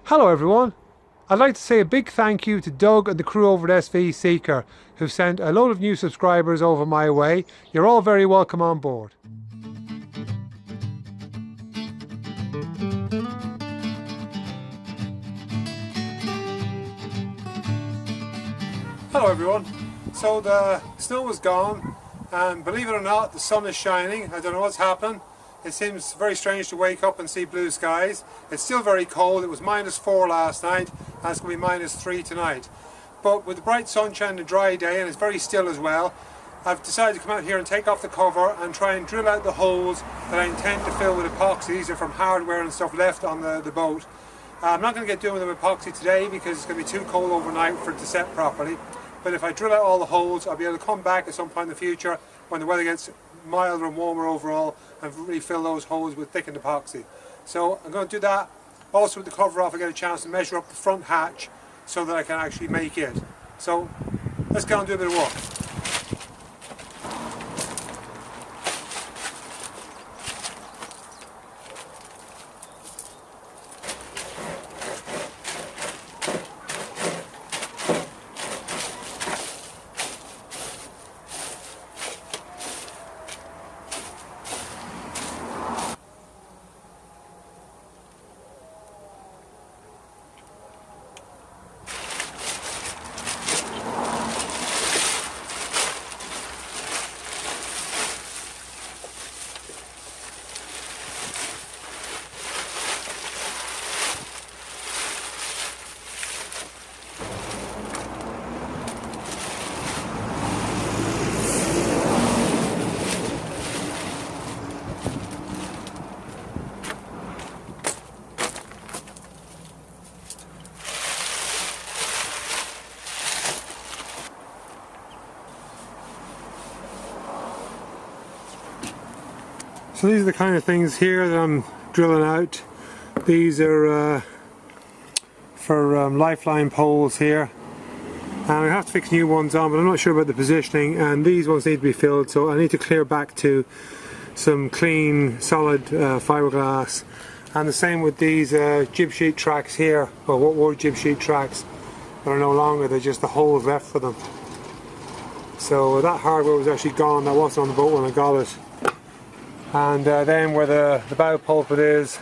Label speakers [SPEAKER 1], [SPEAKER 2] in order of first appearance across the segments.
[SPEAKER 1] Hello everyone. I'd like to say a big thank you to Doug and the crew over at Dvseire who've sent a load of new subscribers over my way. You're all very welcome on board. Hello everyone. So the snow is gone and believe it or not the sun is shining. I don't know what's happened. It seems very strange to wake up and see blue skies. It's still very cold. It was -4 last night and it's going to be -3 tonight. But with the bright sunshine and a dry day, and it's very still as well, I've decided to come out here and take off the cover and try and drill out the holes that I intend to fill with epoxy. These are from hardware and stuff left on the boat. I'm not going to get doing them with epoxy today because it's going to be too cold overnight for it to set properly. But if I drill out all the holes, I'll be able to come back at some point in the future when the weather gets milder and warmer overall and really fill those holes with thickened epoxy. So I'm going to do that. Also with the cover off, I get a chance to measure up the front hatch so that I can actually make it. So let's go and do a bit of work. So these are the kind of things here that I'm drilling out. These are for lifeline poles here, and I have to fix new ones on, but I'm not sure about the positioning, and these ones need to be filled, so I need to clear back to some clean solid fiberglass. And the same with these jib sheet tracks here, or what were jib sheet tracks, but are no longer, they're just the holes left for them. So that hardware was actually gone, that wasn't on the boat when I got it. And then where the bow pulpit is,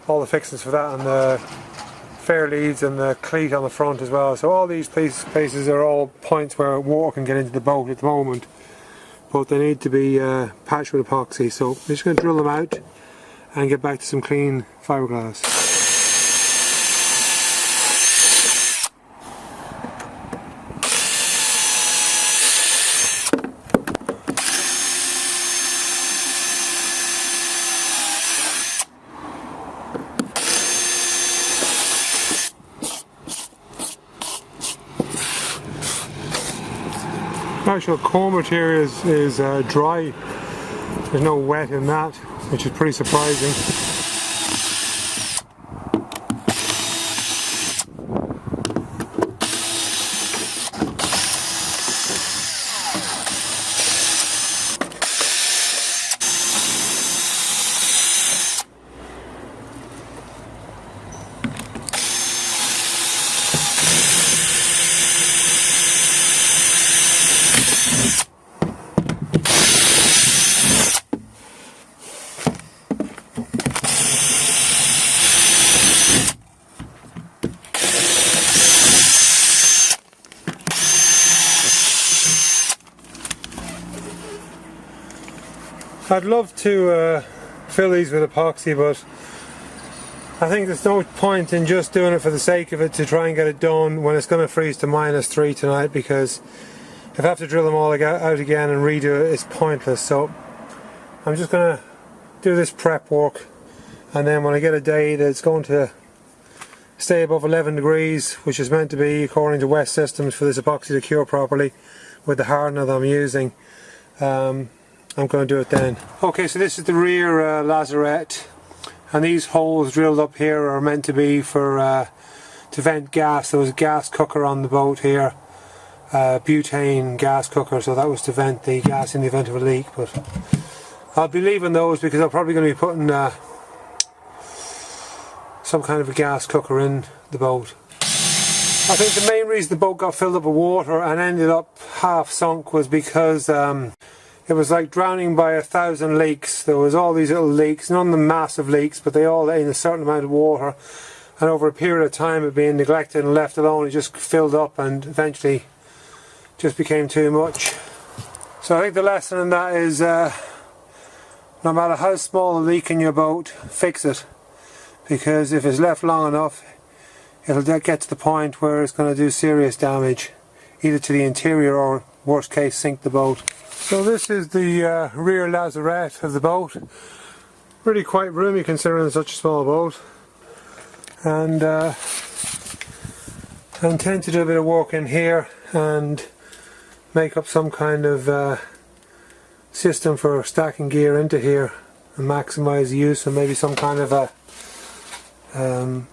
[SPEAKER 1] all the fixings for that, and the fair leads and the cleat on the front as well. So all these places are all points where water can get into the boat at the moment, but they need to be patched with epoxy. So I'm just going to drill them out and get back to some clean fiberglass. The actual core material is dry. There's no wet in that, which is pretty surprising. I'd love to fill these with epoxy, but I think there's no point in just doing it for the sake of it to try and get it done when it's going to freeze to -3 tonight, because if I have to drill them all out again and redo it, it's pointless. So I'm just going to do this prep work, and then when I get a day that's going to stay above 11 degrees, which is meant to be according to West Systems for this epoxy to cure properly with the hardener that I'm using, I'm going to do it then. Okay, so this is the rear Lazarette, and these holes drilled up here are meant to be for to vent gas. There was a gas cooker on the boat here, butane gas cooker, so that was to vent the gas in the event of a leak. But I'll be leaving those because I'm probably going to be putting some kind of a gas cooker in the boat. I think the main reason the boat got filled up with water and ended up half sunk was because it was like drowning by 1,000 leaks. There was all these little leaks, none of them massive leaks, but they all in a certain amount of water, and over a period of time of being neglected and left alone, it just filled up and eventually just became too much. So I think the lesson in that is no matter how small a leak in your boat, fix it, because if it's left long enough it'll get to the point where it's going to do serious damage, either to the interior or worst case sink the boat. So this is the rear lazarette of the boat. Really quite roomy considering such a small boat, and I intend to do a bit of work in here and make up some kind of system for stacking gear into here and maximise the use, and maybe some kind of a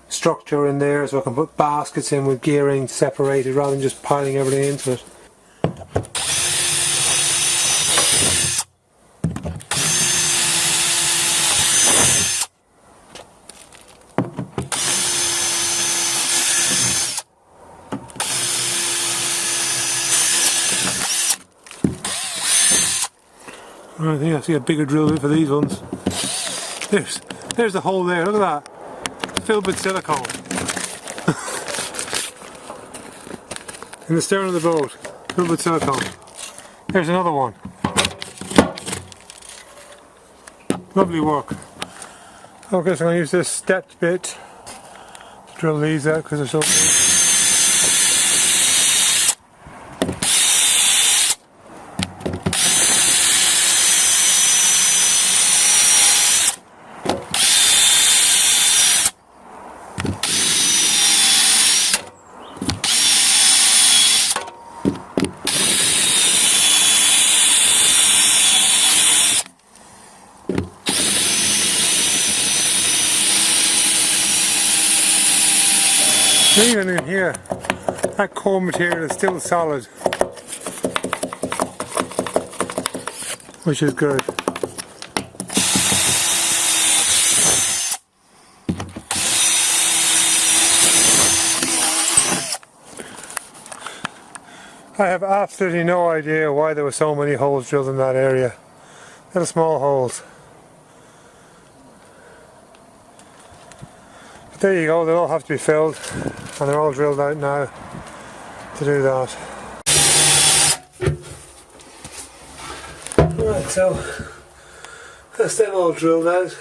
[SPEAKER 1] structure in there so I can put baskets in with gearing separated rather than just piling everything into it. I think I see a bigger drill bit for these ones. There's the hole there, look at that. Filled with silicone. In the stern of the boat, filled with silicone. There's another one. Lovely work. Okay, so I'm going to use this stepped bit to drill these out because they're so big. Even in here, that core material is still solid, which is good. I have absolutely no idea why there were so many holes drilled in that area. Little small holes. But there you go, they'll all have to be filled. And they're all drilled out now to do that. Right, so that's them all drilled out.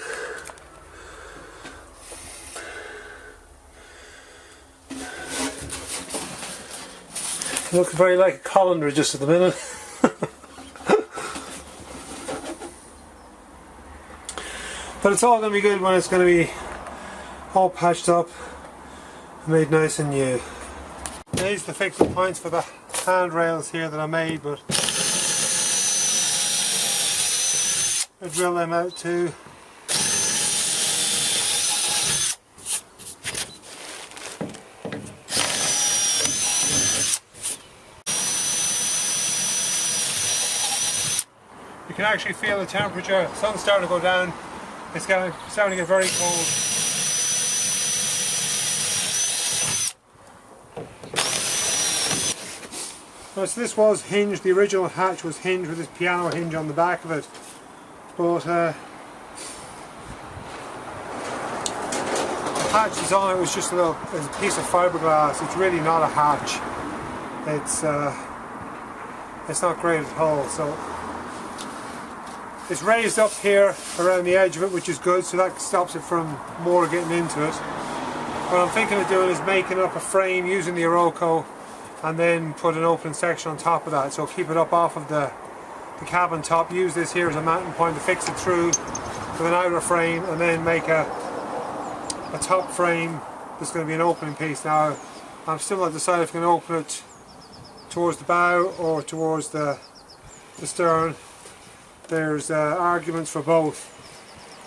[SPEAKER 1] It looks very like a colander just at the minute. But it's all going to be good when it's going to be all patched up, made nice and new. These are the fixing points for the handrails here that I made, but I drill them out too. You can actually feel the temperature. The sun's starting to go down. It's starting to get very cold. So this was hinged, the original hatch was hinged with this piano hinge on the back of it, but the hatch is on it was just a piece of fiberglass. It's really not a hatch. It's not great at all. So it's raised up here around the edge of it, which is good, so that stops it from more getting into it. What I'm thinking of doing is making up a frame using the Iroko, and then put an open section on top of that, so keep it up off of the cabin top, use this here as a mounting point to fix it through with an outer frame, and then make a top frame that's going to be an opening piece. Now I'm still not decided if I'm going to open it towards the bow or towards the stern. There's arguments for both,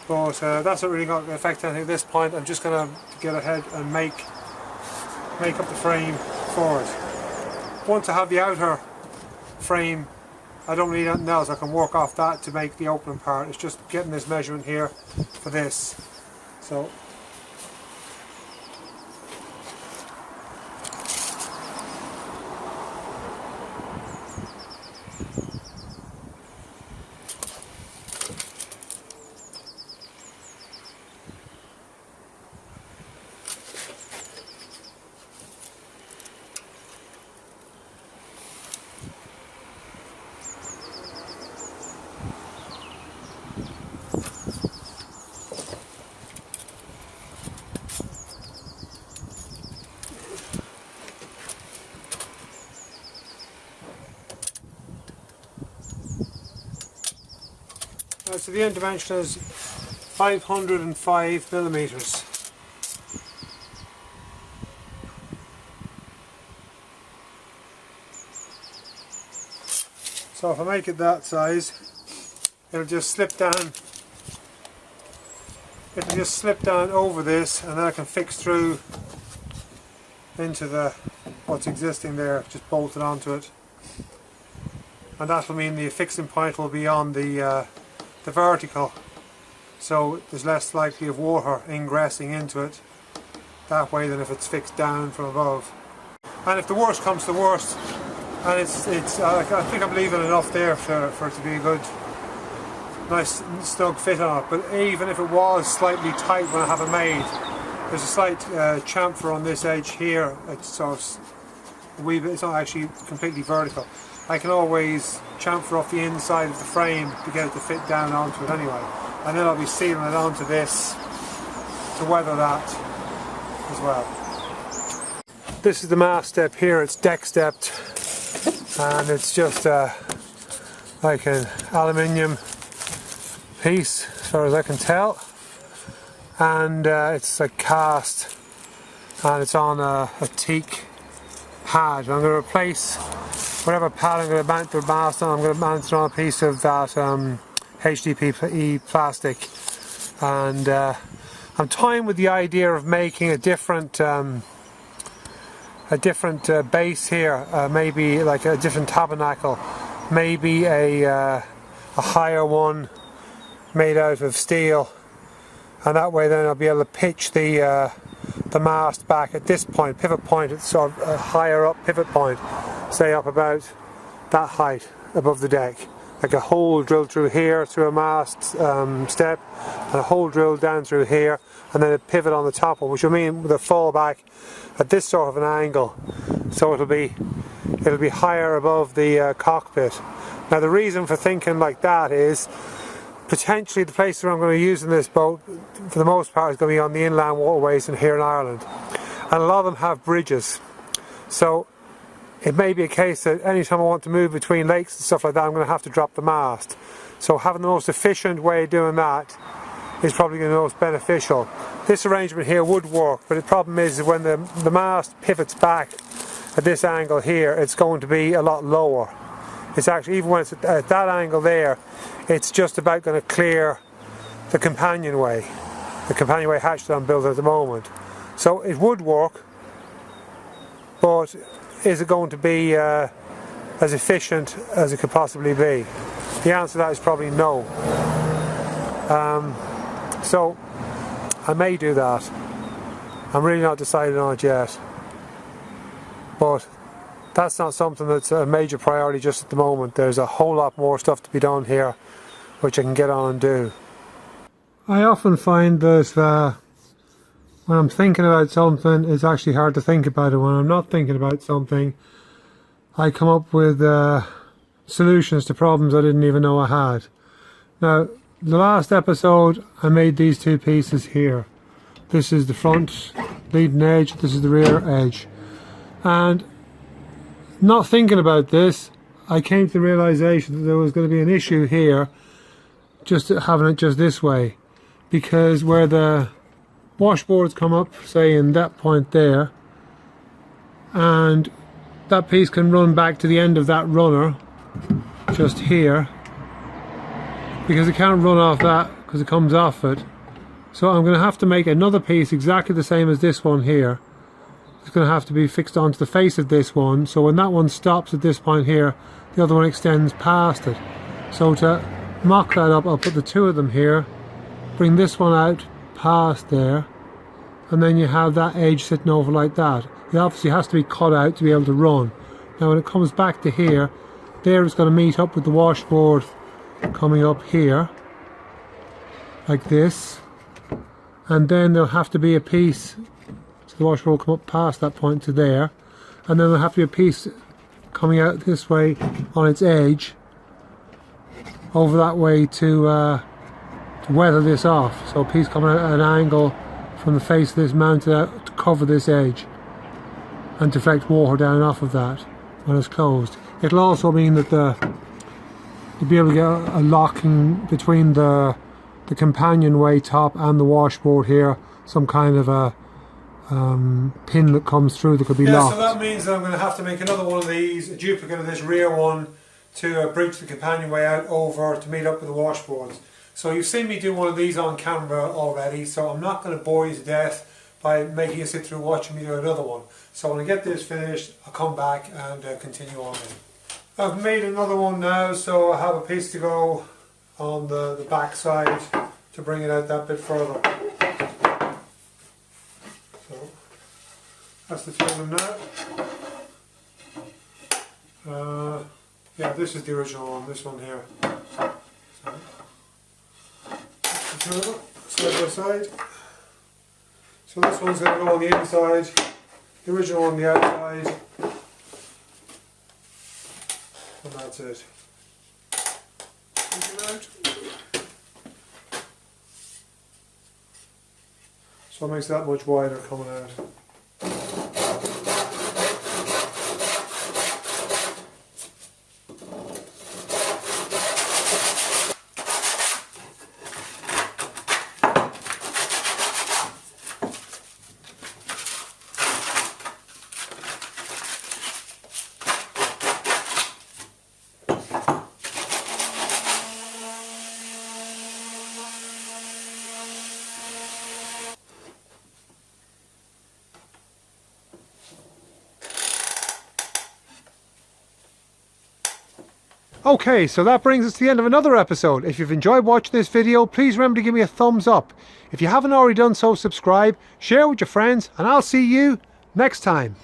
[SPEAKER 1] but that's not really going to affect anything at this point. I'm just going to get ahead and make up the frame for it. Once I have the outer frame, I don't need anything else. I can work off that to make the opening part. It's just getting this measurement here for this. So So the end dimension is 505 millimeters. So if I make it that size, it'll just slip down. It'll just slip down over this, and then I can fix through into the what's existing there, just bolted onto it. And that will mean the fixing point will be on the vertical, so there's less likely of water ingressing into it that way than if it's fixed down from above. And if the worst comes to the worst, and I think I'm leaving enough there for it to be a good, nice snug fit on it. But even if it was slightly tight when I have it made, there's a slight chamfer on this edge here. It's sort of a wee bit, it's not actually completely vertical. I can always chamfer off the inside of the frame to get it to fit down onto it anyway. And then I'll be sealing it onto this to weather that as well. This is the mast step here. It's deck stepped, and it's just like an aluminium piece as far as I can tell, and it's like cast, and it's on a teak pad. I'm going to replace whatever pad I'm going to mount the mast on. I'm going to mount it on a piece of that HDPE plastic, and I'm toying with the idea of making a different base here, maybe like a different tabernacle, maybe a higher one made out of steel, and that way then I'll be able to pitch the mast back at this point, pivot point, it's sort of a higher up pivot point, say up about that height above the deck, like a hole drilled through here through a mast step, and a hole drilled down through here, and then a pivot on the top one, which will mean with a fallback at this sort of an angle, so it'll be higher above the cockpit. Now the reason for thinking like that is potentially the place where I'm going to use in this boat for the most part is going to be on the inland waterways in here in Ireland, and a lot of them have bridges, so it may be a case that anytime I want to move between lakes and stuff like that, I'm going to have to drop the mast. So having the most efficient way of doing that is probably going to be the most beneficial. This arrangement here would work, but the problem is when the mast pivots back at this angle here, it's going to be a lot lower. It's actually, even when it's at that angle there, it's just about going to clear the companionway hatch that I'm building at the moment. So it would work, but is it going to be as efficient as it could possibly be? The answer to that is probably no. So I may do that. I'm really not decided on it yet, but that's not something that's a major priority just at the moment. There's a whole lot more stuff to be done here which I can get on and do. I often find that when I'm thinking about something, it's actually hard to think about it. When I'm not thinking about something, I come up with solutions to problems I didn't even know I had. Now, the last episode I made these two pieces here. This is the front leading edge, this is the rear edge. And not thinking about this, I came to the realization that there was going to be an issue here just having it just this way, because where the washboards come up, say in that point there, and that piece can run back to the end of that runner just here, because it can't run off that because it comes off it. So I'm going to have to make another piece exactly the same as this one here. It's going to have to be fixed onto the face of this one, so when that one stops at this point here, the other one extends past it. So to mock that up, I'll put the two of them here, bring this one out past there, and then you have that edge sitting over like that. It obviously has to be cut out to be able to run. Now when it comes back to here, there it's going to meet up with the washboard coming up here like this, and then there'll have to be a piece, so the washboard will come up past that point to there, and then there'll have to be a piece coming out this way on its edge over that way to weather this off. So a piece coming out at an angle from the face of this mounted out to cover this edge and deflect water down off of that when it's closed. It'll also mean that the you'll be able to get a locking between the companionway top and the washboard here, some kind of a pin that comes through that could be locked. So that means that I'm going to have to make another one of these, a duplicate of this rear one, to bridge the companionway out over to meet up with the washboards. So you've seen me do one of these on camera already, so I'm not going to bore you to death by making you sit through watching me do another one. So when I get this finished, I'll come back and continue on. I've made another one now, so I have a piece to go on the back side to bring it out that bit further. So that's the two of them now. Yeah, this is the original one, this one here. So, the two of them, side by side. So this one's going to go on the inside, the original on the outside, and that's it. Take it out. So it makes that much wider coming out. Okay, so that brings us to the end of another episode. If you've enjoyed watching this video, please remember to give me a thumbs up. If you haven't already done so, subscribe, share with your friends, and I'll see you next time.